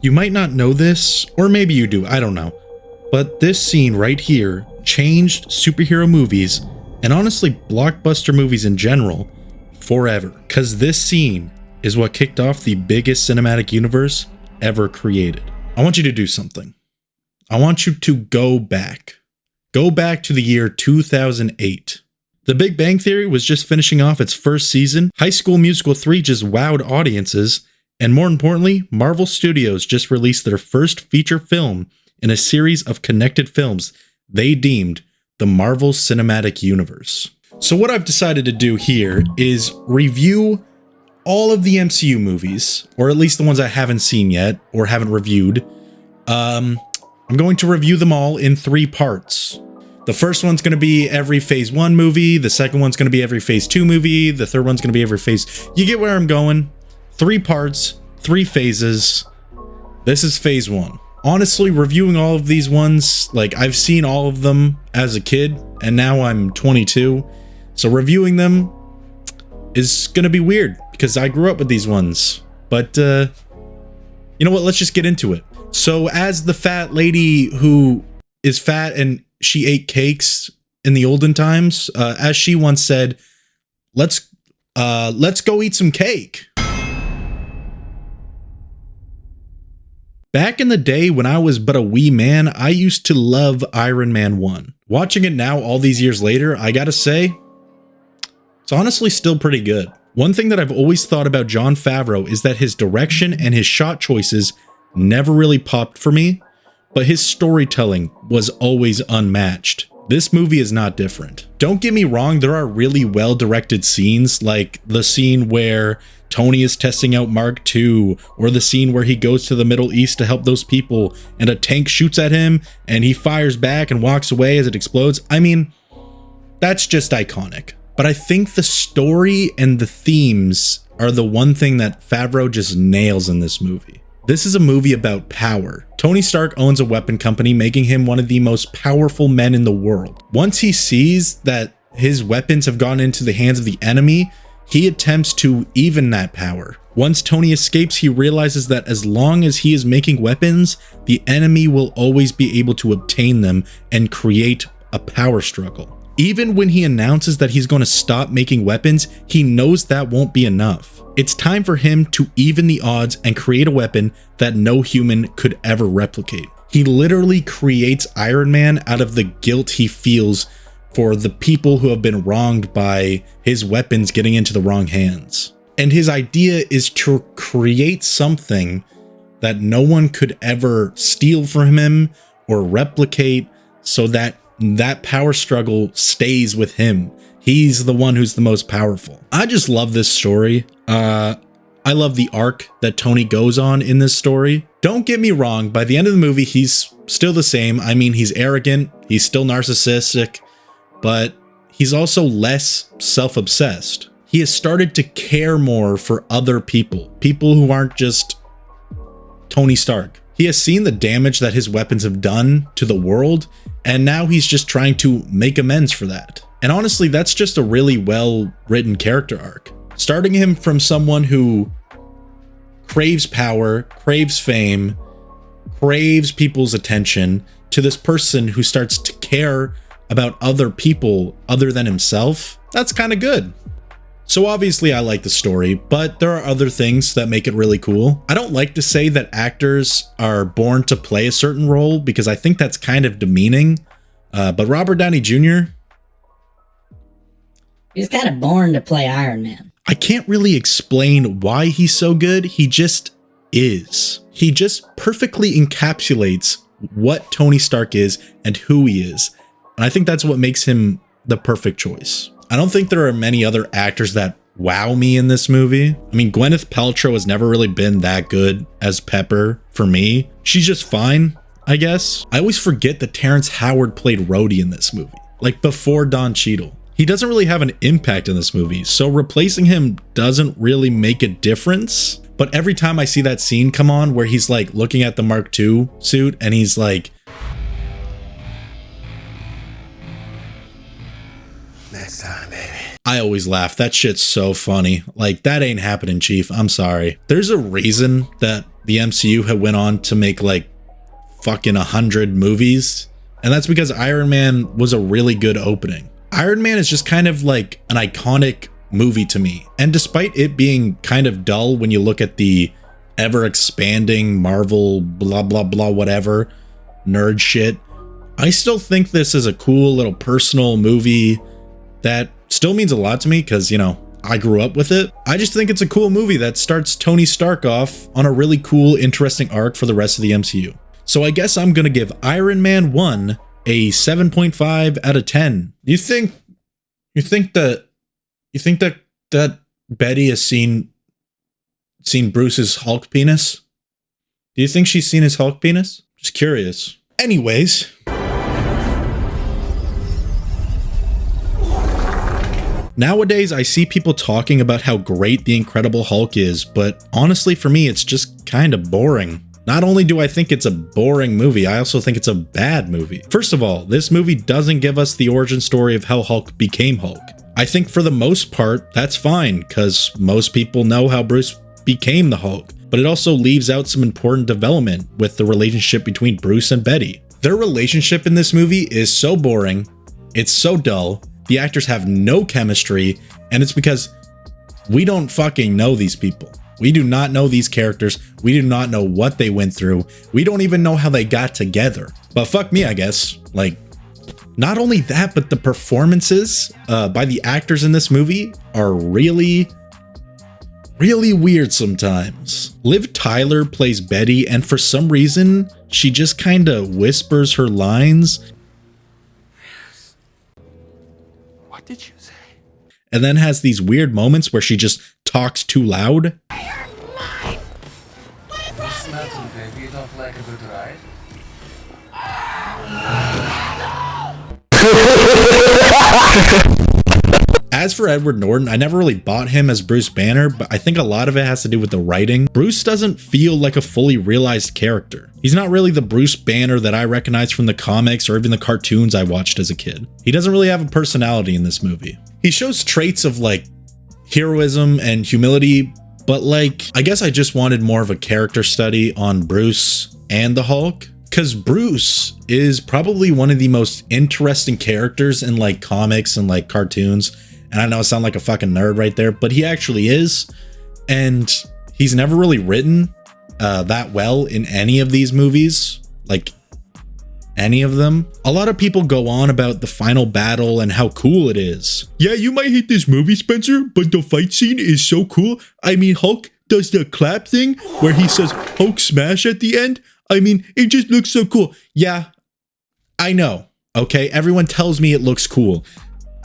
You might not know this, or maybe you do, I don't know. But this scene right here changed superhero movies, and honestly blockbuster movies in general, forever. Because this scene is what kicked off the biggest cinematic universe ever created. I want you to do something. I want you to go back. Go back to the year 2008. The Big Bang Theory was just finishing off its first season, High School Musical 3 just wowed audiences, and more importantly, Marvel Studios just released their first feature film in a series of connected films they deemed the Marvel Cinematic Universe. So what I've decided to do here is review all of the MCU movies, or at least the ones I haven't seen yet or haven't reviewed. I'm going to review them all in 3 parts. The first one's going to be every Phase 1 movie, the second one's going to be every Phase 2 movie, the third one's going to be every phase. You get where I'm going. 3 parts, 3 phases. This is Phase 1. Honestly, reviewing all of these ones, like I've seen all of them as a kid, and now I'm 22. So reviewing them is going to be weird because I grew up with these ones. But you know what? Let's just get into it. So as the fat lady who is fat and she ate cakes in the olden times, as she once said, let's go eat some cake. Back in the day when I was but a wee man, I used to love Iron Man 1. Watching it now all these years later, I gotta say, it's honestly still pretty good. One thing that I've always thought about Jon Favreau is that his direction and his shot choices never really popped for me, but his storytelling was always unmatched. This movie is not different. Don't get me wrong, there are really well-directed scenes, like the scene where Tony is testing out Mark II, or the scene where he goes to the Middle East to help those people and a tank shoots at him and he fires back and walks away as it explodes. I mean, that's just iconic. But I think the story and the themes are the one thing that Favreau just nails in this movie. This is a movie about power. Tony Stark owns a weapon company, making him one of the most powerful men in the world. Once he sees that his weapons have gone into the hands of the enemy, he attempts to even that power. Once Tony escapes, he realizes that as long as he is making weapons, the enemy will always be able to obtain them and create a power struggle. Even when he announces that he's going to stop making weapons, he knows that won't be enough. It's time for him to even the odds and create a weapon that no human could ever replicate. He literally creates Iron Man out of the guilt he feels for the people who have been wronged by his weapons getting into the wrong hands. And his idea is to create something that no one could ever steal from him or replicate, so that power struggle stays with him. He's the one who's the most powerful. I just love this story. I love the arc that Tony goes on in this story. Don't get me wrong, by the end of the movie, he's still the same. I mean, he's arrogant, he's still narcissistic, but he's also less self-obsessed. He has started to care more for other people who aren't just Tony Stark. He has seen the damage that his weapons have done to the world, and now he's just trying to make amends for that. And honestly, that's just a really well-written character arc. Starting him from someone who craves power, craves fame, craves people's attention, to this person who starts to care about other people other than himself. That's kind of good. So obviously I like the story, but there are other things that make it really cool. I don't like to say that actors are born to play a certain role because I think that's kind of demeaning. But Robert Downey Jr., he's kind of born to play Iron Man. I can't really explain why he's so good. He just is. He just perfectly encapsulates what Tony Stark is and who he is. And I think that's what makes him the perfect choice. I don't think there are many other actors that wow me in this movie. I mean, Gwyneth Paltrow has never really been that good as Pepper for me. She's just fine, I guess. I always forget that Terrence Howard played Rhodey in this movie, like before Don Cheadle. He doesn't really have an impact in this movie, so replacing him doesn't really make a difference. But every time I see that scene come on where he's like looking at the Mark II suit and he's like, next time, baby. I always laugh. That shit's so funny. Like, that ain't happening, Chief. I'm sorry. There's a reason that the MCU had went on to make like fucking 100 movies. And that's because Iron Man was a really good opening. Iron Man is just kind of like an iconic movie to me. And despite it being kind of dull when you look at the ever expanding Marvel blah blah blah whatever nerd shit, I still think this is a cool little personal movie that still means a lot to me because, you know, I grew up with it. I just think it's a cool movie that starts Tony Stark off on a really cool, interesting arc for the rest of the MCU. So I guess I'm gonna give Iron Man 1 a 7.5 out of 10. You think that Betty has seen Bruce's Hulk penis? Do you think she's seen his Hulk penis? Just curious. Anyways, nowadays I see people talking about how great The Incredible Hulk is, but honestly for me it's just kind of boring. Not only do I think it's a boring movie, I also think it's a bad movie. First of all, this movie doesn't give us the origin story of how Hulk became Hulk. I think for the most part, that's fine, because most people know how Bruce became the Hulk, but it also leaves out some important development with the relationship between Bruce and Betty. Their relationship in this movie is so boring, it's so dull, the actors have no chemistry, and it's because we don't fucking know these people. We do not know these characters. We do not know what they went through. We don't even know how they got together. But fuck me, I guess. Like, not only that, but the performances by the actors in this movie are really weird sometimes. Liv Tyler plays Betty, and for some reason, she just kind of whispers her lines. What did you say? And then has these weird moments where she just talks too loud. Listen, baby, you don't like a good ride? As for Edward Norton, I never really bought him as Bruce Banner, but I think a lot of it has to do with the writing. Bruce doesn't feel like a fully realized character. He's not really the Bruce Banner that I recognize from the comics or even the cartoons I watched as a kid. He doesn't really have a personality in this movie. He shows traits of like heroism and humility, but like, I guess I just wanted more of a character study on Bruce and the Hulk. Because Bruce is probably one of the most interesting characters in like comics and like cartoons. And I know I sound like a fucking nerd right there, but he actually is. And he's never really written that well in any of these movies, like any of them. A lot of people go on about the final battle and how cool it is. Yeah, you might hate this movie, Spencer, but the fight scene is so cool. I mean, Hulk does the clap thing where he says Hulk smash at the end. I mean, it just looks so cool. Yeah, I know. Okay, everyone tells me it looks cool,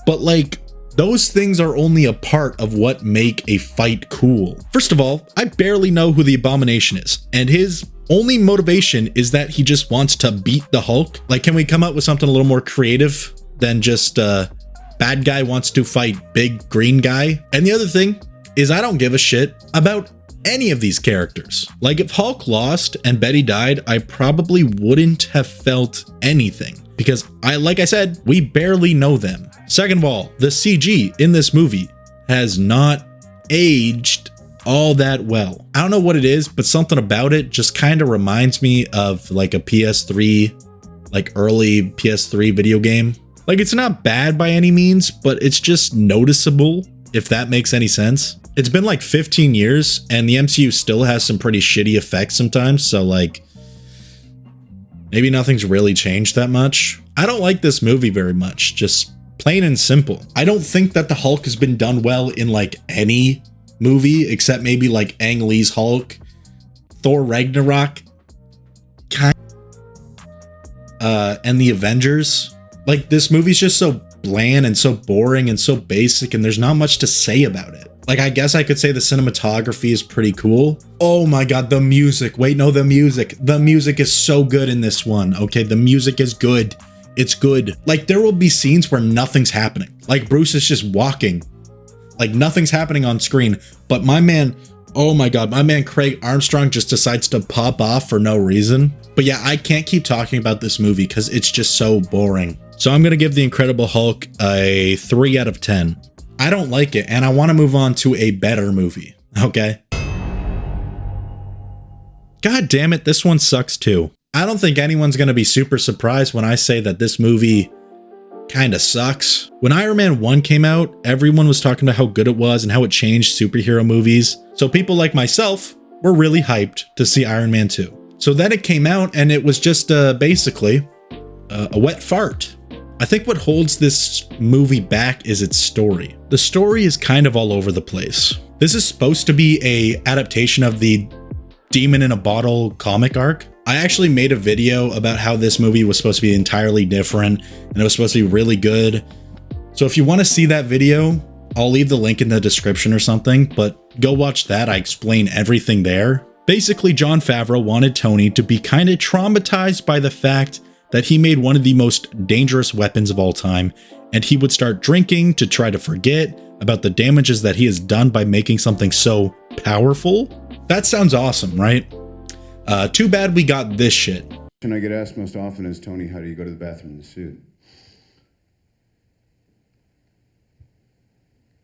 but like, those things are only a part of what make a fight cool. First of all, I barely know who the Abomination is, and his only motivation is that he just wants to beat the Hulk. Like, can we come up with something a little more creative than just bad guy wants to fight big green guy? And the other thing is, I don't give a shit about any of these characters. Like, if Hulk lost and Betty died, I probably wouldn't have felt anything because like I said, we barely know them. Second of all, the CG in this movie has not aged all that well. I don't know what it is, but something about it just kind of reminds me of like a PS3, like early PS3 video game. Like, it's not bad by any means, but it's just noticeable, if that makes any sense. It's been like 15 years and the MCU still has some pretty shitty effects sometimes, so like, maybe nothing's really changed that much. I don't like this movie very much, just plain and simple. I don't think that the Hulk has been done well in like any movie except maybe like Ang Lee's Hulk, Thor Ragnarok, and the Avengers. Like, this movie's just so bland and so boring and so basic, and there's not much to say about it. Like, I guess I could say the cinematography is pretty cool. Oh my god, the music. Wait, no, the music. The music is so good in this one. Okay, the music is good. It's good. Like, there will be scenes where nothing's happening. Like, Bruce is just walking. Like, nothing's happening on screen. But my man, oh my god, my man Craig Armstrong just decides to pop off for no reason. But yeah, I can't keep talking about this movie because it's just so boring. So I'm going to give The Incredible Hulk a 3 out of 10. I don't like it, and I want to move on to a better movie, okay? God damn it, this one sucks too. I don't think anyone's going to be super surprised when I say that this movie kind of sucks. When Iron Man 1 came out, everyone was talking about how good it was and how it changed superhero movies. So people like myself were really hyped to see Iron Man 2. So then it came out and it was just basically a wet fart. I think what holds this movie back is its story. The story is kind of all over the place. This is supposed to be a adaptation of the Demon in a Bottle comic arc. I actually made a video about how this movie was supposed to be entirely different and it was supposed to be really good. So if you want to see that video, I'll leave the link in the description or something, but go watch that. I explain everything there. Basically, Jon Favreau wanted Tony to be kind of traumatized by the fact that he made one of the most dangerous weapons of all time, and he would start drinking to try to forget about the damages that he has done by making something so powerful. That sounds awesome, right? Too bad we got this shit. And I get asked most often is, Tony, how do you go to the bathroom in the suit?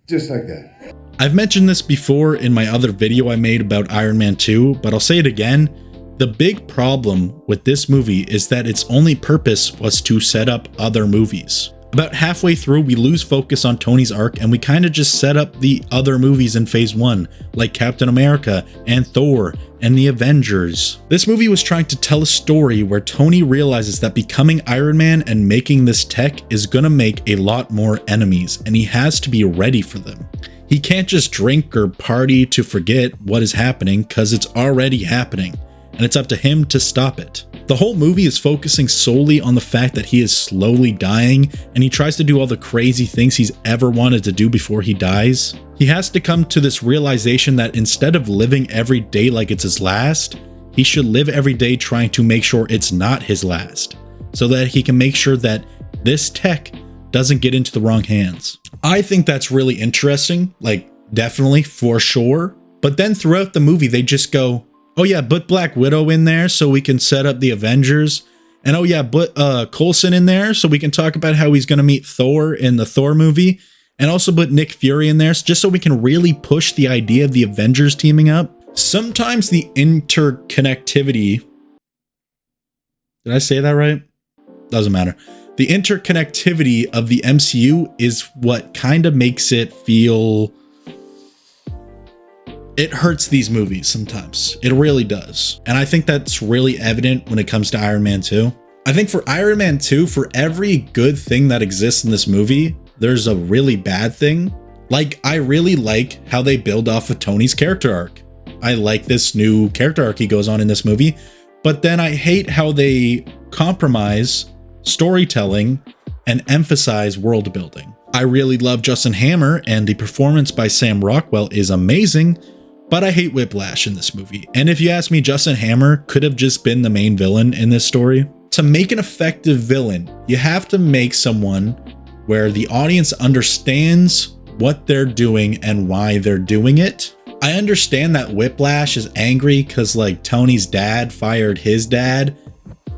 Just like that. I've mentioned this before in my other video I made about Iron Man 2, but I'll say it again. The big problem with this movie is that its only purpose was to set up other movies. About halfway through, we lose focus on Tony's arc and we kind of just set up the other movies in phase 1, like Captain America and Thor and the Avengers. This movie was trying to tell a story where Tony realizes that becoming Iron Man and making this tech is gonna make a lot more enemies, and he has to be ready for them. He can't just drink or party to forget what is happening, because it's already happening, and it's up to him to stop it. The whole movie is focusing solely on the fact that he is slowly dying, and he tries to do all the crazy things he's ever wanted to do before he dies. He has to come to this realization that instead of living every day like it's his last, he should live every day trying to make sure it's not his last, so that he can make sure that this tech doesn't get into the wrong hands. I think that's really interesting, like definitely, for sure. But then throughout the movie, they just go, oh yeah, put Black Widow in there so we can set up the Avengers. And oh yeah, put Coulson in there so we can talk about how he's going to meet Thor in the Thor movie. And also put Nick Fury in there just so we can really push the idea of the Avengers teaming up. Sometimes the interconnectivity... Did I say that right? Doesn't matter. The interconnectivity of the MCU is what kind of makes it feel... It hurts these movies sometimes. It really does. And I think that's really evident when it comes to Iron Man 2. I think for Iron Man 2, for every good thing that exists in this movie, there's a really bad thing. Like, I really like how they build off of Tony's character arc. I like this new character arc he goes on in this movie, but then I hate how they compromise storytelling and emphasize world building. I really love Justin Hammer, and the performance by Sam Rockwell is amazing, but I hate Whiplash in this movie. And if you ask me, Justin Hammer could have just been the main villain in this story. To make an effective villain, you have to make someone where the audience understands what they're doing and why they're doing it. I understand that Whiplash is angry because like Tony's dad fired his dad.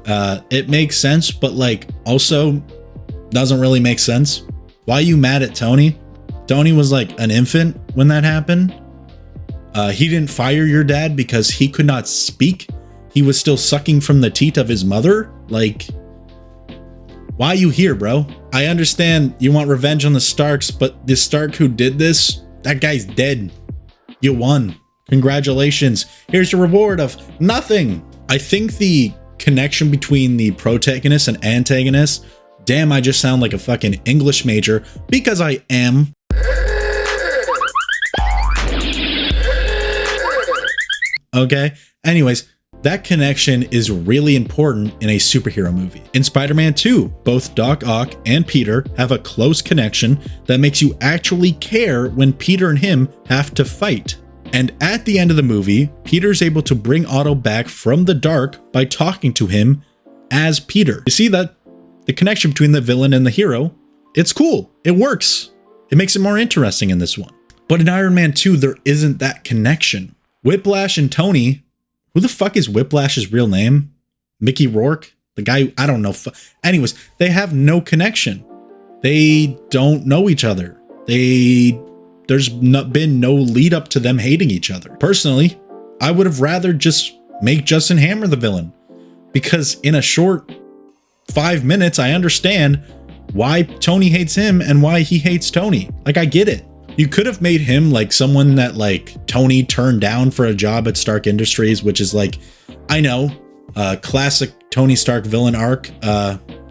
It makes sense, but like also doesn't really make sense. Why are you mad at Tony? Tony was like an infant when that happened. He didn't fire your dad because he could not speak. He was still sucking from the teat of his mother. Like, why are you here, bro? I understand you want revenge on the Starks, but the Stark who did this, that guy's dead. You won. Congratulations. Here's your reward of nothing. I think the connection between the protagonist and antagonist, damn, I just sound like a fucking English major because I am. Okay. Anyways, that connection is really important in a superhero movie. In Spider-Man 2, both Doc Ock and Peter have a close connection that makes you actually care when Peter and him have to fight. And at the end of the movie, Peter's able to bring Otto back from the dark by talking to him as Peter. You see that? The connection between the villain and the hero, it's cool. It works. It makes it more interesting in this one. But in Iron Man 2, there isn't that connection. Whiplash and Tony, who the fuck is Whiplash's real name? Mickey Rourke? The guy, I don't know. Anyways, they have no connection. They don't know each other. There's been no lead up to them hating each other. Personally, I would have rather just make Justin Hammer the villain. Because in a short 5 minutes, I understand why Tony hates him and why he hates Tony. Like, I get it. You could have made him like someone that like Tony turned down for a job at Stark Industries, which is like, I know, classic Tony Stark villain arc.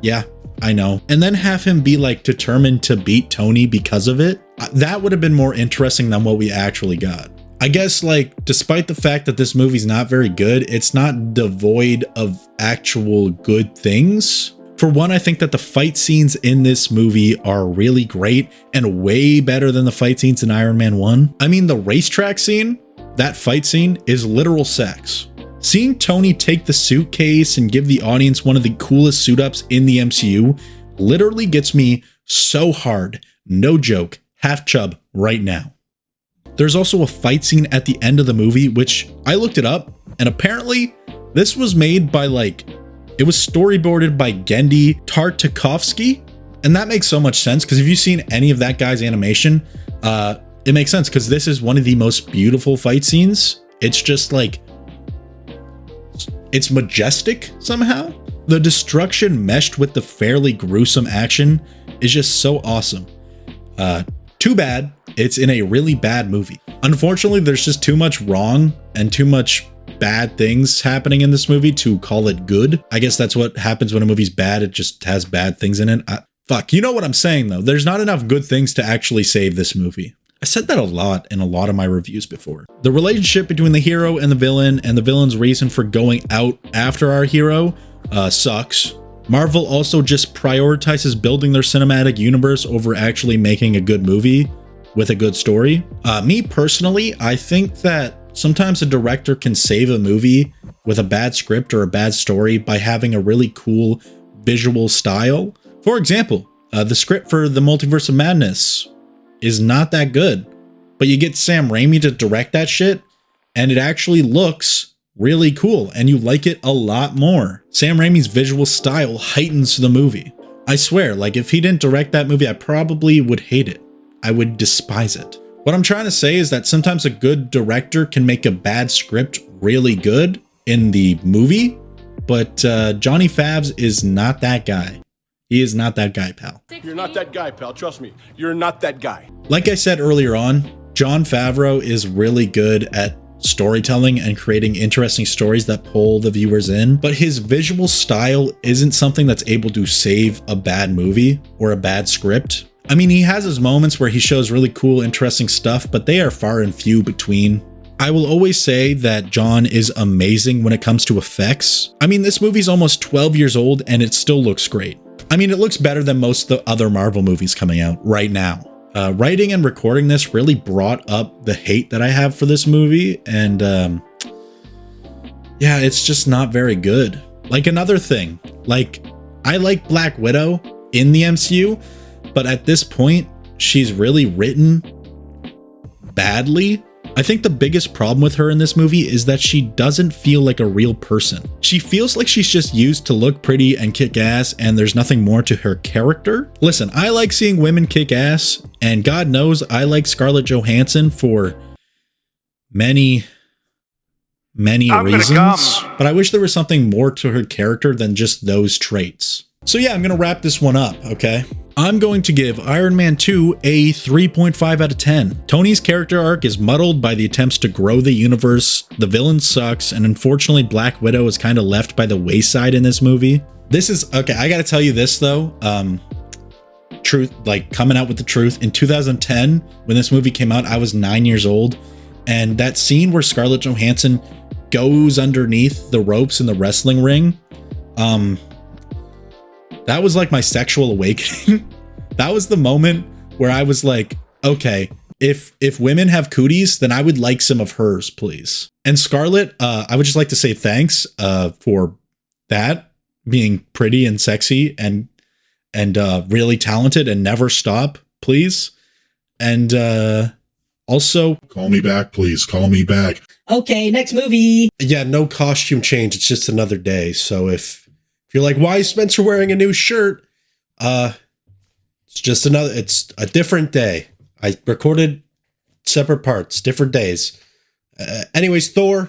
Yeah, I know. And then have him be like determined to beat Tony because of it. That would have been more interesting than what we actually got. I guess, like, despite the fact that this movie's not very good, it's not devoid of actual good things. For one, I think that the fight scenes in this movie are really great and way better than the fight scenes in Iron Man 1. I mean, the racetrack scene, that fight scene is literal sex. Seeing Tony take the suitcase and give the audience one of the coolest suit ups in the MCU literally gets me so hard. No joke, half chub right now. There's also a fight scene at the end of the movie, which I looked it up, and apparently this was made by it was storyboarded by Genndy Tartakovsky, and that makes so much sense because if you've seen any of that guy's animation, it makes sense because this is one of the most beautiful fight scenes. It's just like, it's majestic somehow. The destruction meshed with the fairly gruesome action is just so awesome. Too bad it's in a really bad movie. Unfortunately, there's just too much wrong and too much bad things happening in this movie to call it good. I guess that's what happens when a movie's bad. It just has bad things in it. Fuck, you know what I'm saying though. There's not enough good things to actually save this movie. I said that a lot in a lot of my reviews before. The relationship between the hero and the villain's reason for going out after our hero sucks. Marvel also just prioritizes building their cinematic universe over actually making a good movie with a good story. Me personally, I think that sometimes a director can save a movie with a bad script or a bad story by having a really cool visual style. For example, the script for The Multiverse of Madness is not that good, but you get Sam Raimi to direct that shit and it actually looks really cool and you like it a lot more. Sam Raimi's visual style heightens the movie. I swear, like if he didn't direct that movie, I probably would hate it. I would despise it. What I'm trying to say is that sometimes a good director can make a bad script really good in the movie, but Johnny Favs is not that guy. He is not that guy, pal. You're not that guy, pal. Trust me. You're not that guy. Like I said earlier on, Jon Favreau is really good at storytelling and creating interesting stories that pull the viewers in, but his visual style isn't something that's able to save a bad movie or a bad script. I mean, he has his moments where he shows really cool, interesting stuff, but they are far and few between. I will always say that Jon is amazing when it comes to effects. I mean, this movie's almost 12 years old and it still looks great. I mean, it looks better than most of the other Marvel movies coming out right now. Writing and recording this really brought up the hate that I have for this movie, and yeah, it's just not very good. Like another thing, like I like Black Widow in the MCU, but at this point, she's really written badly. I think the biggest problem with her in this movie is that she doesn't feel like a real person. She feels like she's just used to look pretty and kick ass, and there's nothing more to her character. Listen, I like seeing women kick ass, and God knows I like Scarlett Johansson for many reasons, but I wish there was something more to her character than just those traits. So yeah, I'm gonna wrap this one up, okay? I'm going to give Iron Man 2 a 3.5 out of 10. Tony's character arc is muddled by the attempts to grow the universe, the villain sucks, and unfortunately Black Widow is kind of left by the wayside in this movie. This is, okay, I gotta tell you this though, truth, like coming out with the truth, in 2010, when this movie came out, I was 9 years old, and that scene where Scarlett Johansson goes underneath the ropes in the wrestling ring, that was like my sexual awakening. That was the moment where I was like, okay, if women have cooties, then I would like some of hers, please. And Scarlett, I would just like to say thanks for that, being pretty and sexy and really talented and never stop, please. And also, call me back, please. Call me back. Okay, next movie. Yeah, no costume change. It's just another day. So if you're like, why is Spencer wearing a new shirt? It's a different day. I recorded separate parts, different days. Anyways, Thor.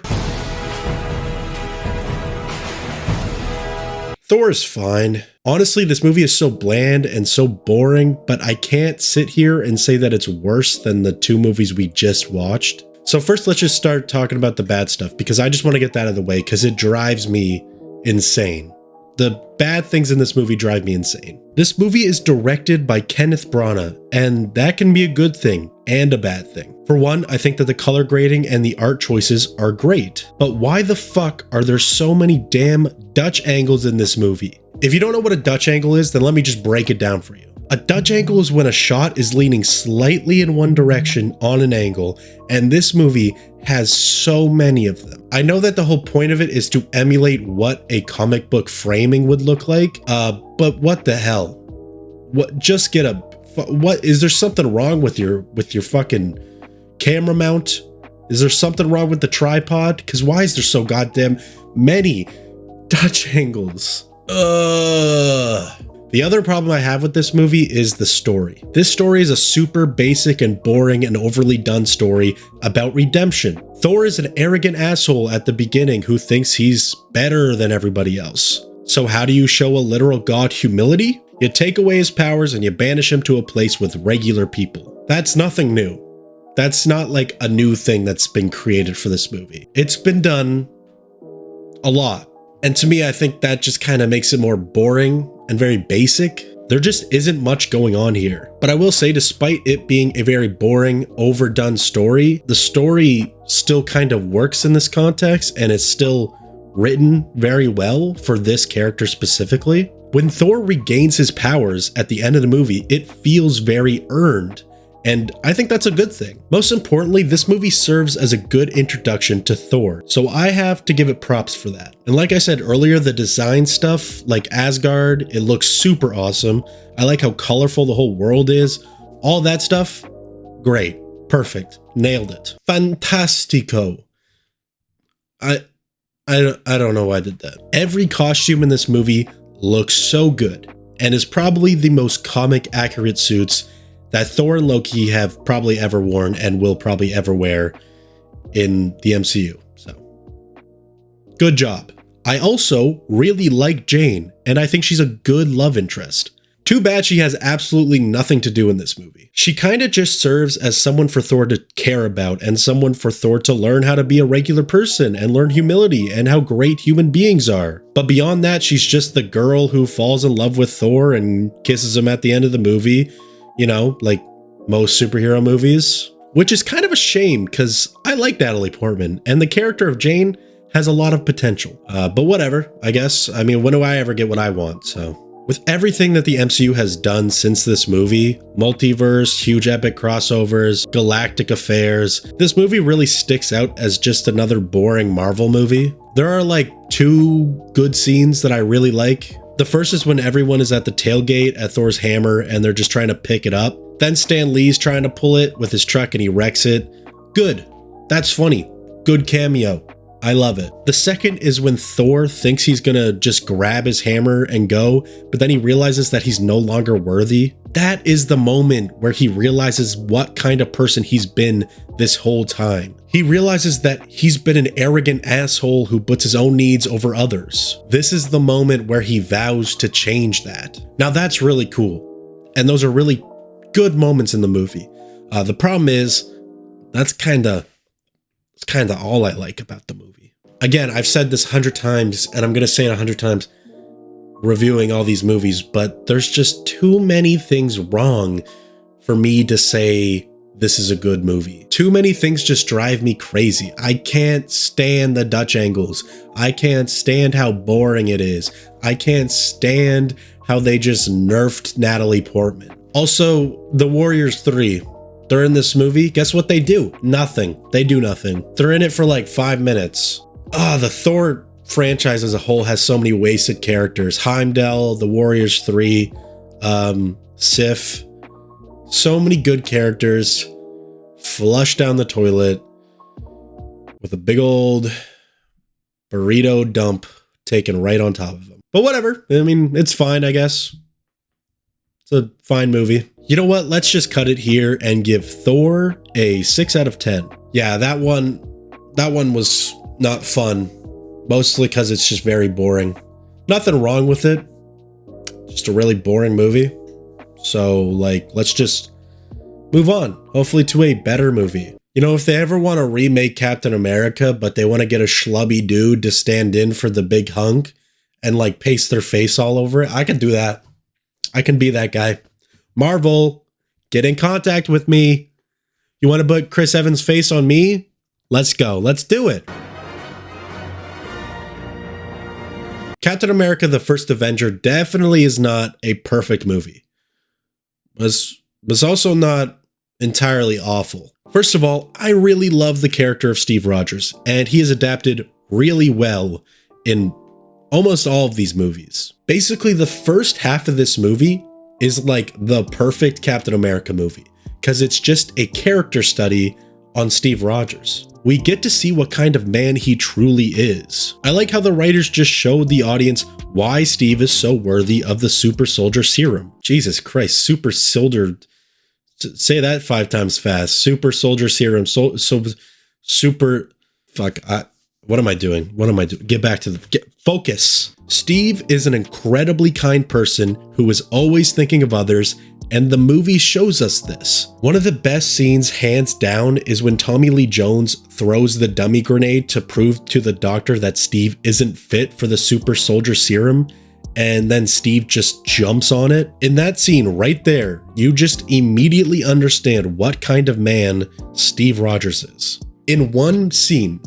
Thor is fine. Honestly, this movie is so bland and so boring, but I can't sit here and say that it's worse than the 2 movies we just watched. So first, let's just start talking about the bad stuff, because I just want to get that out of the way because it drives me insane. The bad things in this movie drive me insane. This movie is directed by Kenneth Branagh, and that can be a good thing and a bad thing. For one, I think that the color grading and the art choices are great, but why the fuck are there so many damn Dutch angles in this movie? If you don't know what a Dutch angle is, then let me just break it down for you. A Dutch angle is when a shot is leaning slightly in one direction on an angle, and this movie has so many of them. I know that the whole point of it is to emulate what a comic book framing would look like, but what the hell? What? Just get a... What? Is there something wrong with your fucking camera mount? Is there something wrong with the tripod? Because why is there so goddamn many Dutch angles? The other problem I have with this movie is the story. This story is a super basic and boring and overly done story about redemption. Thor is an arrogant asshole at the beginning who thinks he's better than everybody else. So how do you show a literal god humility? You take away his powers and you banish him to a place with regular people. That's nothing new. That's not like a new thing that's been created for this movie. It's been done a lot. And to me, I think that just kind of makes it more boring and very basic. There just isn't much going on here. But I will say, despite it being a very boring, overdone story, the story still kind of works in this context, and it's still written very well for this character specifically. When Thor regains his powers at the end of the movie, it feels very earned. And I think that's a good thing. Most importantly, this movie serves as a good introduction to Thor, so I have to give it props for that. And like I said earlier, the design stuff, like Asgard, it looks super awesome. I like how colorful the whole world is. All that stuff, great, perfect, nailed it. Fantastico. I don't know why I did that. Every costume in this movie looks so good, and is probably the most comic accurate suits that Thor and Loki have probably ever worn and will probably ever wear in the MCU. So, good job. I also really like Jane, and I think she's a good love interest. Too bad she has absolutely nothing to do in this movie. She kind of just serves as someone for Thor to care about, and someone for Thor to learn how to be a regular person and learn humility and how great human beings are. But beyond that, she's just the girl who falls in love with Thor and kisses him at the end of the movie. You know, like most superhero movies, which is kind of a shame because I like Natalie Portman and the character of Jane has a lot of potential. But whatever, I guess. I mean, when do I ever get what I want? So with everything that the MCU has done since this movie, multiverse, huge epic crossovers, galactic affairs, this movie really sticks out as just another boring Marvel movie. There are like 2 good scenes that I really like. The first is when everyone is at the tailgate at Thor's hammer and they're just trying to pick it up. Then Stan Lee's trying to pull it with his truck and he wrecks it. Good. That's funny. Good cameo. I love it. The second is when Thor thinks he's gonna just grab his hammer and go, but then he realizes that he's no longer worthy. That is the moment where he realizes what kind of person he's been this whole time. He realizes that he's been an arrogant asshole who puts his own needs over others. This is the moment where he vows to change that. Now that's really cool. And those are really good moments in the movie. The problem is, that's kind of all I like about the movie. Again, I've said this 100 times, and I'm going to say it 100 times reviewing all these movies, but there's just too many things wrong for me to say this is a good movie. Too many things just drive me crazy. I can't stand the Dutch angles. I can't stand how boring it is. I can't stand how they just nerfed Natalie Portman. Also, the Warriors 3. They're in this movie. Guess what they do? Nothing. They do nothing. They're in it for like 5 minutes. The Thor franchise as a whole has so many wasted characters. Heimdall, the Warriors 3, Sif. So many good characters flushed down the toilet with a big old burrito dump taken right on top of them. But whatever. I mean, it's fine, I guess. It's a fine movie. You know what? Let's just cut it here and give Thor a 6 out of 10. Yeah, that one was not fun. Mostly because it's just very boring. Nothing wrong with it. Just a really boring movie. So, like, let's just move on, hopefully to a better movie. You know, if they ever want to remake Captain America, but they want to get a schlubby dude to stand in for the big hunk and, like, paste their face all over it, I can do that. I can be that guy. Marvel, get in contact with me. You want to put Chris Evans' face on me? Let's go. Let's do it. Captain America, the First Avenger definitely is not a perfect movie. Was also not entirely awful. First of all, I really love the character of Steve Rogers, and he is adapted really well in almost all of these movies. Basically, the first half of this movie is like the perfect Captain America movie, because it's just a character study on Steve Rogers. We get to see what kind of man he truly is. I like how the writers just showed the audience why Steve is so worthy of the super soldier serum. Jesus Christ, super soldier. Say that 5 times fast. Super soldier serum. Super. Fuck. What am I doing? What am I doing? Get back to focus. Steve is an incredibly kind person who is always thinking of others, and the movie shows us this. One of the best scenes, hands down, is when Tommy Lee Jones throws the dummy grenade to prove to the doctor that Steve isn't fit for the super soldier serum, and then Steve just jumps on it. In that scene right there, you just immediately understand what kind of man Steve Rogers is. In one scene,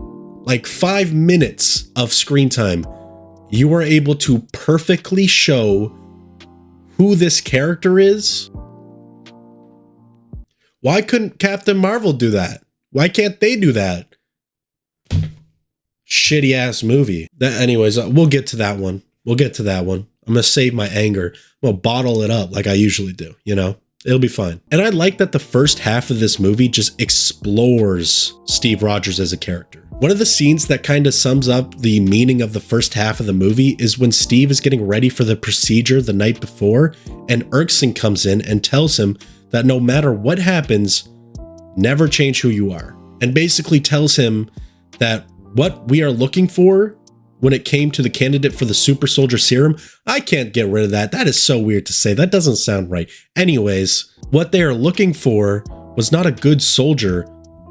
like 5 minutes of screen time, you are able to perfectly show who this character is. Why couldn't Captain Marvel do that? Why can't they do that? Shitty ass movie. Anyways, we'll get to that one. I'm gonna save my anger. I'm gonna bottle it up like I usually do, you know? It'll be fine. And I like that the first half of this movie just explores Steve Rogers as a character. One of the scenes that kind of sums up the meaning of the first half of the movie is when Steve is getting ready for the procedure the night before, and Erskine comes in and tells him that no matter what happens, never change who you are. And basically tells him that what we are looking for when it came to the candidate for the super soldier serum, I can't get rid of that. That is so weird to say. That doesn't sound right. Anyways, what they are looking for was not a good soldier,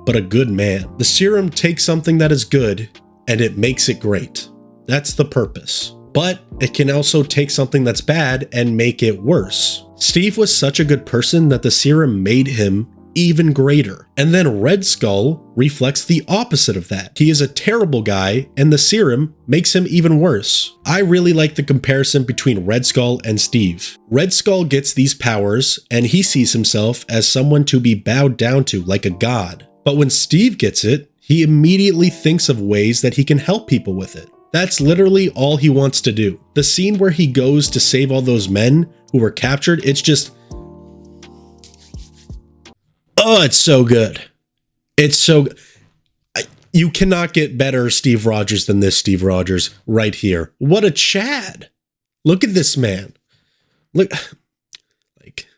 but a good man. The serum takes something that is good and it makes it great. That's the purpose. But it can also take something that's bad and make it worse. Steve was such a good person that the serum made him even greater. And then Red Skull reflects the opposite of that. He is a terrible guy and the serum makes him even worse. I really like the comparison between Red Skull and Steve. Red Skull gets these powers and he sees himself as someone to be bowed down to, like a god. But when Steve gets it, he immediately thinks of ways that he can help people with it. That's literally all he wants to do. The scene where he goes to save all those men who were captured, it's just... oh, it's so good. It's so... you cannot get better Steve Rogers than this Steve Rogers right here. What a Chad. Look at this man. Look... like...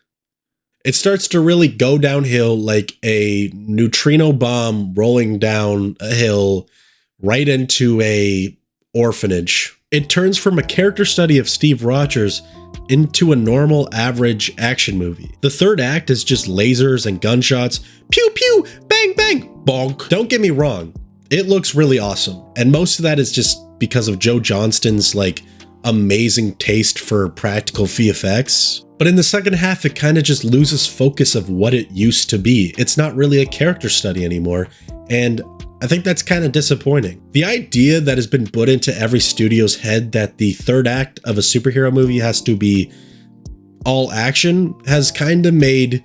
it starts to really go downhill like a neutrino bomb rolling down a hill right into a orphanage. It turns from a character study of Steve Rogers into a normal average action movie. The third act is just lasers and gunshots, pew pew, bang bang, bonk. Don't get me wrong, it looks really awesome. And most of that is just because of Joe Johnston's like amazing taste for practical VFX. But in the second half, it kind of just loses focus of what it used to be. It's not really a character study anymore. And I think that's kind of disappointing. The idea that has been put into every studio's head that the third act of a superhero movie has to be all action has kind of made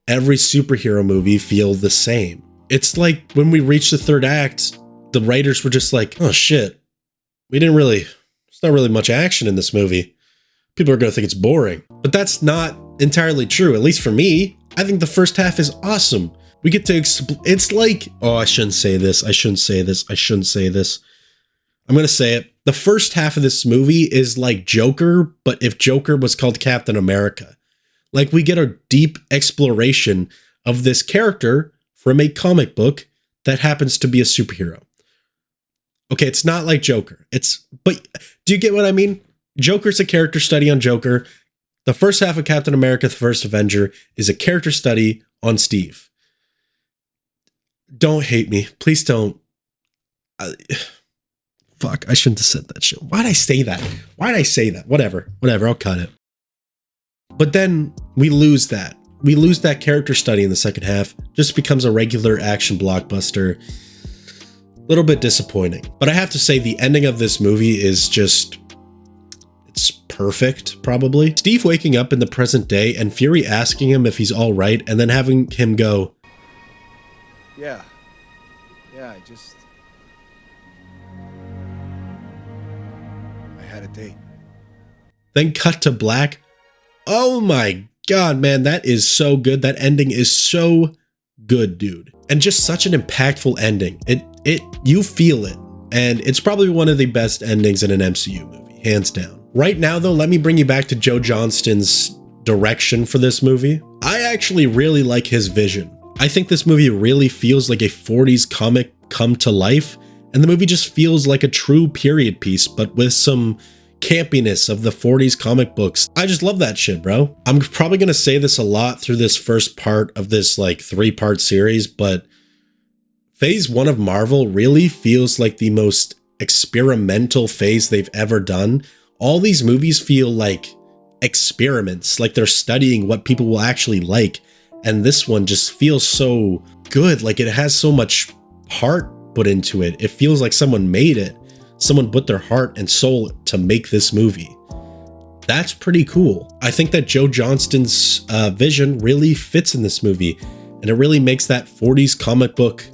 every superhero movie feel the same. It's like when we reached the third act, the writers were just like, oh shit, there's not really much action in this movie. People are going to think it's boring. But that's not entirely true, at least for me. I think the first half is awesome. We get to it's like, oh, I shouldn't say this. I'm going to say it. The first half of this movie is like Joker, but if Joker was called Captain America. Like we get a deep exploration of this character from a comic book that happens to be a superhero. Okay, it's not like Joker. But do you get what I mean? Joker's a character study on Joker. The first half of Captain America, the First Avenger, is a character study on Steve. Don't hate me. Please don't. Fuck, I shouldn't have said that shit. Why'd I say that? Whatever, I'll cut it. But then we lose that. We lose that character study in the second half. Just becomes a regular action blockbuster. A little bit disappointing. But I have to say the ending of this movie is just... it's perfect, probably. Steve waking up in the present day and Fury asking him if he's all right and then having him go, Yeah, I had a date. then cut to black. Oh my God, man, that is so good. That ending is so good, dude. And just such an impactful ending. You feel it. And it's probably one of the best endings in an MCU movie, hands down. Right now, though, let me bring you back to Joe Johnston's direction for this movie. I actually really like his vision. I think this movie really feels like a 40s comic come to life, and the movie just feels like a true period piece, but with some campiness of the 40s comic books. I just love that shit, bro. I'm probably gonna say this a lot through this first part of this like 3-part series, but Phase 1 of Marvel really feels like the most experimental phase they've ever done. All these movies feel like experiments, like they're studying what people will actually like. And this one just feels so good. Like it has so much heart put into it. It feels like someone made it. Someone put their heart and soul to make this movie. That's pretty cool. I think that Joe Johnston's vision really fits in this movie, and it really makes that 40s comic book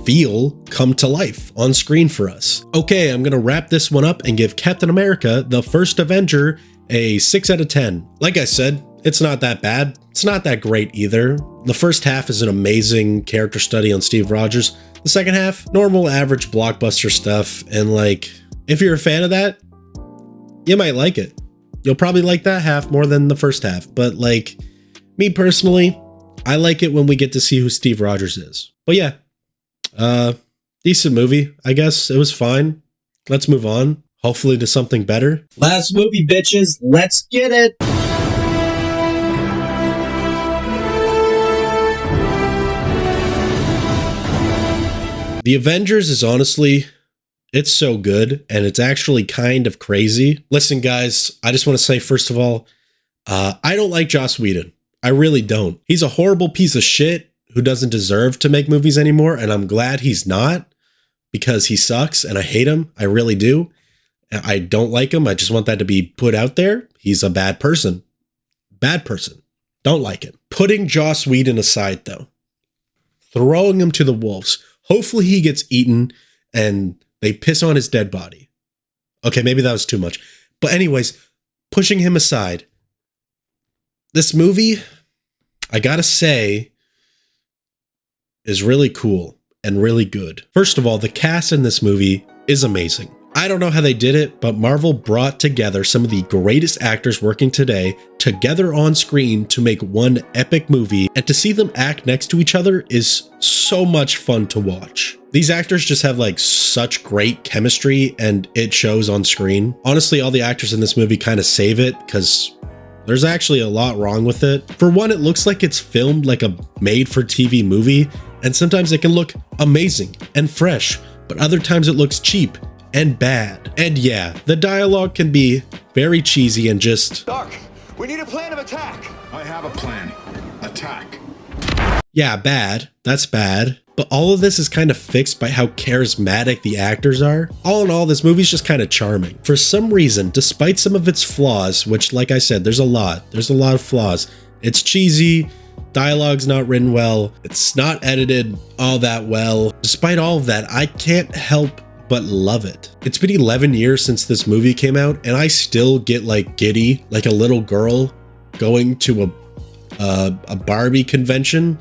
feel come to life on screen for us. Okay, I'm gonna wrap this one up and give Captain America, the First Avenger, a 6 out of 10. Like I said, it's not that bad. It's not that great either. The first half is an amazing character study on Steve Rogers. The second half, normal average blockbuster stuff. And like, if you're a fan of that, you might like it. You'll probably like that half more than the first half. But like, me personally, I like it when we get to see who Steve Rogers is. But yeah, decent movie, I guess. It was fine. Let's move on. Hopefully to something better. Last movie, bitches. Let's get it. The Avengers is honestly, it's so good, and it's actually kind of crazy. Listen, guys, I just want to say, first of all, I don't like Joss Whedon. I really don't. He's a horrible piece of shit who doesn't deserve to make movies anymore, and I'm glad he's not, because he sucks, and I hate him. I really do. I don't like him. I just want that to be put out there. He's a bad person. Bad person. Don't like him. Putting Joss Whedon aside, though. Throwing him to the wolves. Hopefully he gets eaten and they piss on his dead body. Okay, maybe that was too much. But anyways, pushing him aside. This movie, I gotta say, is really cool and really good. First of all, the cast in this movie is amazing. I don't know how they did it, but Marvel brought together some of the greatest actors working today together on screen to make one epic movie, and to see them act next to each other is so much fun to watch. These actors just have like such great chemistry, and it shows on screen. Honestly, all the actors in this movie kind of save it, because there's actually a lot wrong with it. For one, it looks like it's filmed like a made-for-TV movie, and sometimes it can look amazing and fresh, but other times it looks cheap and bad. And yeah, the dialogue can be very cheesy and just... Doc, we need a plan of attack. I have a plan. Attack. Yeah, bad. That's bad. But all of this is kind of fixed by how charismatic the actors are. All in all, this movie's just kind of charming. For some reason, despite some of its flaws, which like I said, there's a lot of flaws. It's cheesy, dialogue's not written well, it's not edited all that well. Despite all of that, I can't help but love it. It's been 11 years since this movie came out, and I still get like giddy, like a little girl going to a Barbie convention.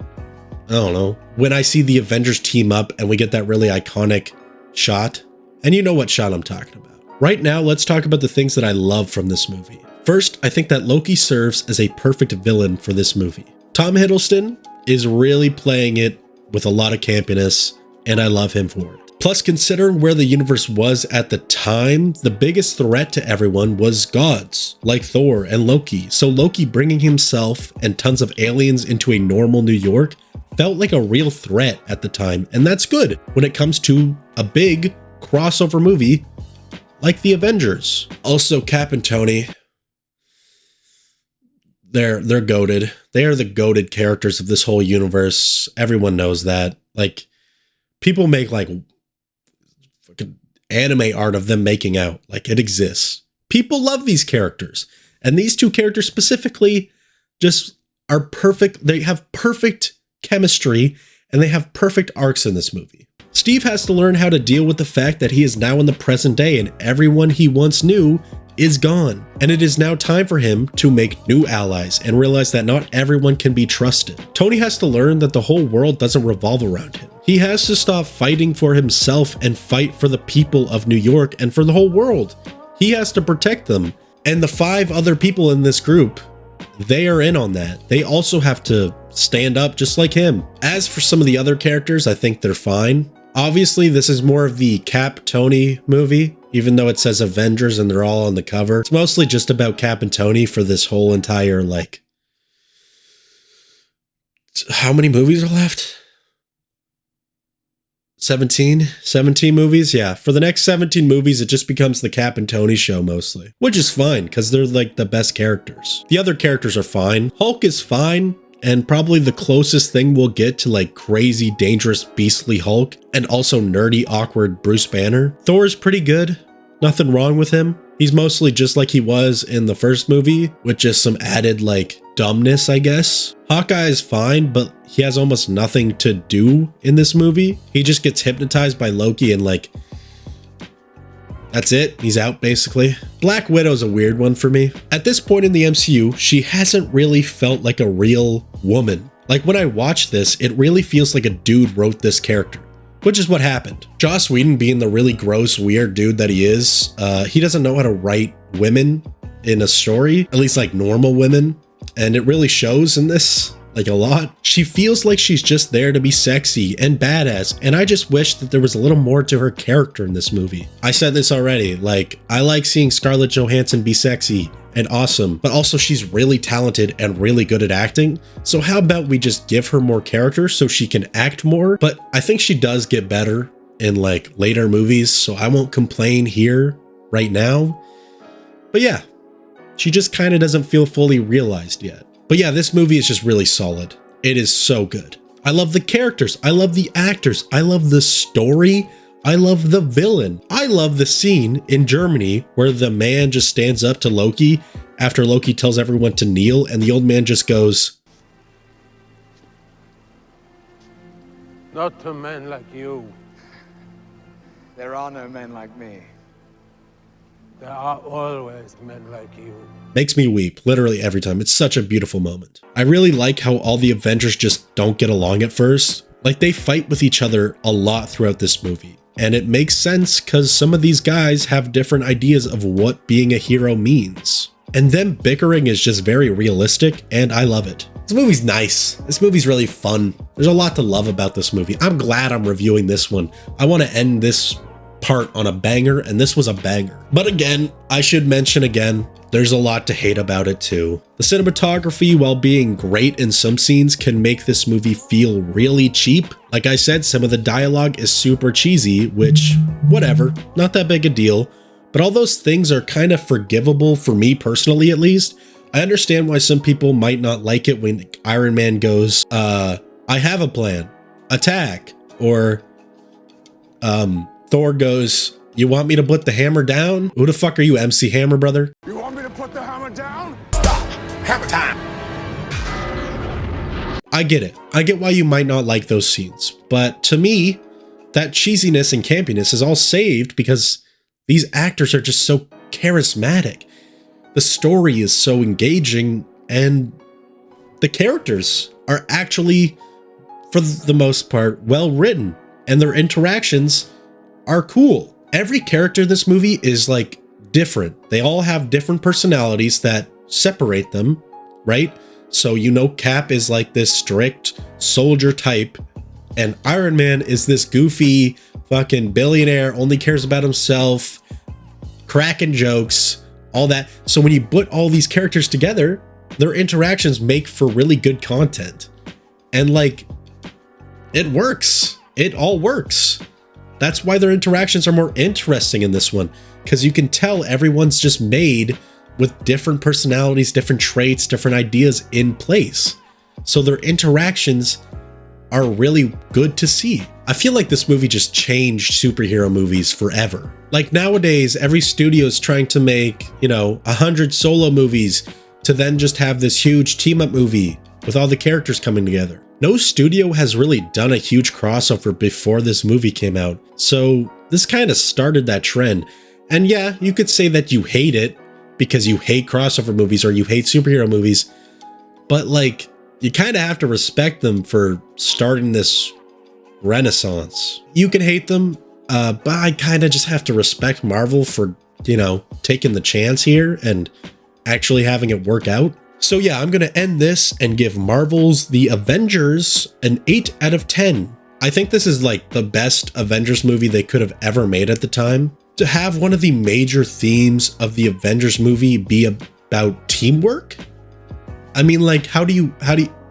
I don't know. When I see the Avengers team up and we get that really iconic shot, and you know what shot I'm talking about. Right now, let's talk about the things that I love from this movie. First, I think that Loki serves as a perfect villain for this movie. Tom Hiddleston is really playing it with a lot of campiness, and I love him for it. Plus, considering where the universe was at the time, the biggest threat to everyone was gods, like Thor and Loki. So Loki bringing himself and tons of aliens into a normal New York felt like a real threat at the time, and that's good when it comes to a big crossover movie like the Avengers. Also, Cap and Tony, they're goated. They are the goated characters of this whole universe. Everyone knows that. Like, people make like fucking anime art of them making out. Like, it exists. People love these characters, and these two characters specifically just are perfect. They have perfect chemistry, and they have perfect arcs in this movie. Steve has to learn how to deal with the fact that he is now in the present day, and everyone he once knew is gone. And it is now time for him to make new allies and realize that not everyone can be trusted. Tony has to learn that the whole world doesn't revolve around him. He has to stop fighting for himself and fight for the people of New York and for the whole world. He has to protect them. And the 5 other people in this group, they are in on that. They also have to stand up just like him. As for some of the other characters, I think they're fine. Obviously, this is more of the Cap Tony movie, even though it says Avengers and they're all on the cover. It's mostly just about Cap and Tony for this whole entire, like, how many movies are left? 17 movies. Yeah, for the next 17 movies, it just becomes the Cap and Tony show mostly, which is fine because they're like the best characters. The other characters are fine. Hulk is fine, and probably the closest thing we'll get to like crazy, dangerous, beastly Hulk, and also nerdy, awkward Bruce Banner. Thor is pretty good. Nothing wrong with him. He's mostly just like he was in the first movie, with just some added like dumbness, I guess. Hawkeye is fine, but he has almost nothing to do in this movie. He just gets hypnotized by Loki and like, that's it. He's out basically. Black Widow's a weird one for me. At this point in the MCU, she hasn't really felt like a real woman. Like when I watch this, it really feels like a dude wrote this character, which is what happened. Joss Whedon, being the really gross, weird dude that he is, he doesn't know how to write women in a story, at least like normal women. And it really shows in this, like a lot. She feels like she's just there to be sexy and badass, and I just wish that there was a little more to her character in this movie. I said this already, like, I like seeing Scarlett Johansson be sexy and awesome, but also she's really talented and really good at acting. So how about we just give her more character so she can act more? But I think she does get better in like later movies, so I won't complain here right now. But yeah, she just kind of doesn't feel fully realized yet. But yeah, this movie is just really solid. It is so good. I love the characters. I love the actors. I love the story. I love the villain. I love the scene in Germany where the man just stands up to Loki after Loki tells everyone to kneel, and the old man just goes, "Not to men like you. There are no men like me. There are always men like you." Makes me weep literally every time. It's such a beautiful moment. I really like how all the Avengers just don't get along at first. Like, they fight with each other a lot throughout this movie. And it makes sense because some of these guys have different ideas of what being a hero means. And them bickering is just very realistic, and I love it. This movie's nice. This movie's really fun. There's a lot to love about this movie. I'm glad I'm reviewing this one. I want to end this part on a banger, and this was a banger. But again, I should mention again, there's a lot to hate about it too. The cinematography, while being great in some scenes, can make this movie feel really cheap. Like I said, some of the dialogue is super cheesy, which, whatever, not that big a deal. But all those things are kind of forgivable for me personally, at least. I understand why some people might not like it when Iron Man goes, I have a plan, attack, or Thor goes, you want me to put the hammer down? Who the fuck are you, MC Hammer, brother? You want me to put the hammer down? Hammer time! I get it. I get why you might not like those scenes. But to me, that cheesiness and campiness is all saved because these actors are just so charismatic. The story is so engaging, and the characters are actually, for the most part, well written, and their interactions are cool. Every character in this movie is like different. They all have different personalities that separate them, right? So you know Cap is like this strict soldier type, and Iron Man is this goofy, fucking billionaire, only cares about himself, cracking jokes, all that. So when you put all these characters together, their interactions make for really good content. And like, it works. It all works. That's why their interactions are more interesting in this one, because you can tell everyone's just made with different personalities, different traits, different ideas in place. So their interactions are really good to see. I feel like this movie just changed superhero movies forever. Like nowadays, every studio is trying to make, 100 solo movies to then just have this huge team up movie with all the characters coming together. No studio has really done a huge crossover before this movie came out. So this kind of started that trend. And yeah, you could say that you hate it because you hate crossover movies or you hate superhero movies, but like, you kind of have to respect them for starting this renaissance. You can hate them, but I kind of just have to respect Marvel for, taking the chance here and actually having it work out. So yeah, I'm going to end this and give Marvel's The Avengers an 8 out of 10. I think this is like the best Avengers movie they could have ever made at the time. To have one of the major themes of the Avengers movie be about teamwork? I mean, like, how do you,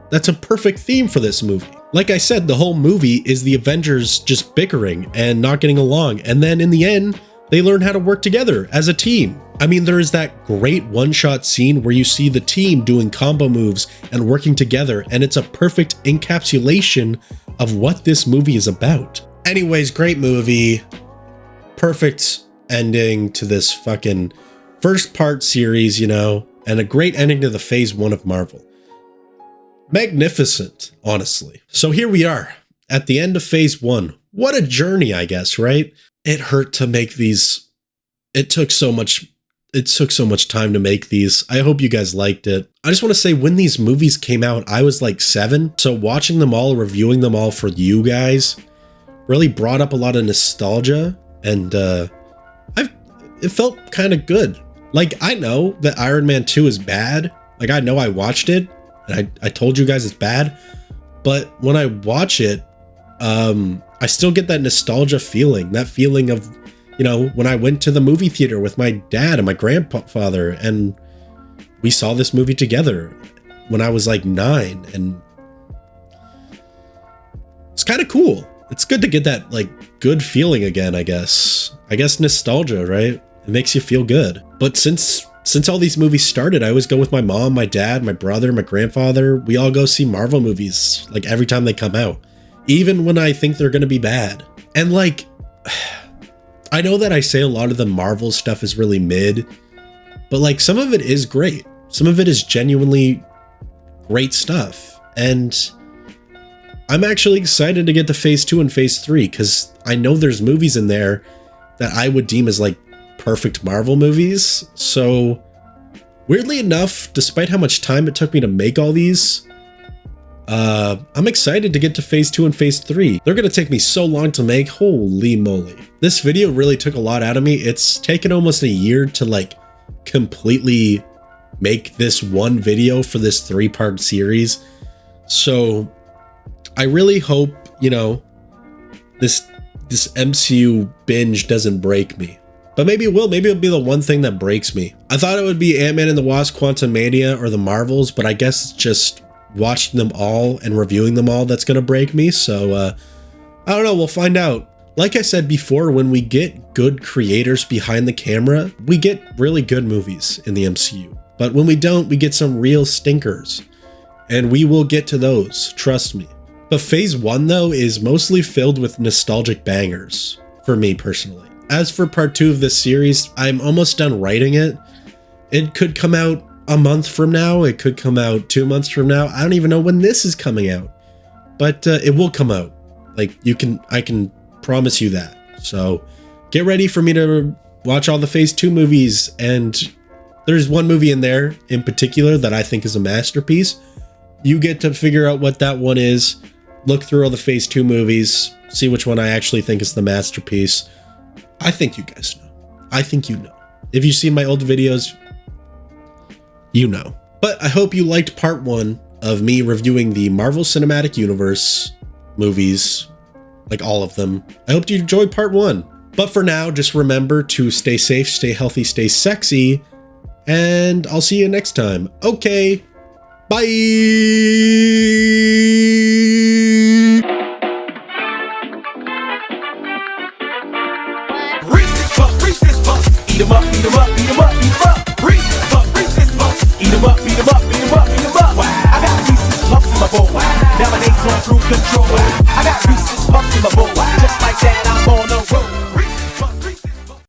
that's a perfect theme for this movie. Like I said, the whole movie is the Avengers just bickering and not getting along. And then in the end, they learn how to work together as a team. I mean, there is that great one-shot scene where you see the team doing combo moves and working together, and it's a perfect encapsulation of what this movie is about. Anyways, great movie. Perfect ending to this fucking first part series, and a great ending to the phase 1 of Marvel. Magnificent, honestly. So here we are at the end of phase 1. What a journey, I guess, right? It hurt to make these. It took so much time to make these. I hope you guys liked it. I just want to say, when these movies came out, I was like 7. So watching them all, reviewing them all for you guys really brought up a lot of nostalgia, and it felt kind of good. Like, I know that Iron Man 2 is bad. Like, I know I watched it, and I told you guys it's bad. But when I watch it, I still get that nostalgia feeling. That feeling of, when I went to the movie theater with my dad and my grandfather, and we saw this movie together when I was like 9. And it's kind of cool. It's good to get that, like, good feeling again, I guess. Nostalgia, right? It makes you feel good. But since all these movies started, I always go with my mom, my dad, my brother, my grandfather. We all go see Marvel movies, like, every time they come out, even when I think they're going to be bad. And like, I know that I say a lot of the Marvel stuff is really mid, but like, some of it is great. Some of it is genuinely great stuff. And I'm actually excited to get to phase 2 and phase 3, because I know there's movies in there that I would deem as like perfect Marvel movies. So weirdly enough, despite how much time it took me to make all these, I'm excited to get to phase 2 and phase 3. They're going to take me so long to make. Holy moly. This video really took a lot out of me. It's taken almost a year to like completely make this one video for this 3-part series. So I really hope, this MCU binge doesn't break me. But maybe it will. Maybe it'll be the one thing that breaks me. I thought it would be Ant-Man and the Wasp, Quantumania, or the Marvels, but I guess it's just watching them all and reviewing them all that's going to break me. So, I don't know. We'll find out. Like I said before, when we get good creators behind the camera, we get really good movies in the MCU. But when we don't, we get some real stinkers. And we will get to those, trust me. But phase 1, though, is mostly filled with nostalgic bangers, for me personally. As for part 2 of this series, I'm almost done writing it. It could come out a month from now. It could come out 2 months from now. I don't even know when this is coming out. But it will come out. Like, I can promise you that. So get ready for me to watch all the phase 2 movies. And there's one movie in there in particular that I think is a masterpiece. You get to figure out what that one is. Look through all the phase 2 movies. See which one I actually think is the masterpiece. I think you guys know. I think you know. If you've seen my old videos, you know. But I hope you liked part 1 of me reviewing the Marvel Cinematic Universe movies like all of them. I hope you enjoyed part 1. But for now, just remember to stay safe, stay healthy, stay sexy, and I'll see you next time. Okay, bye! Reach this fuck, eat 'em up, eat 'em up, eat 'em up.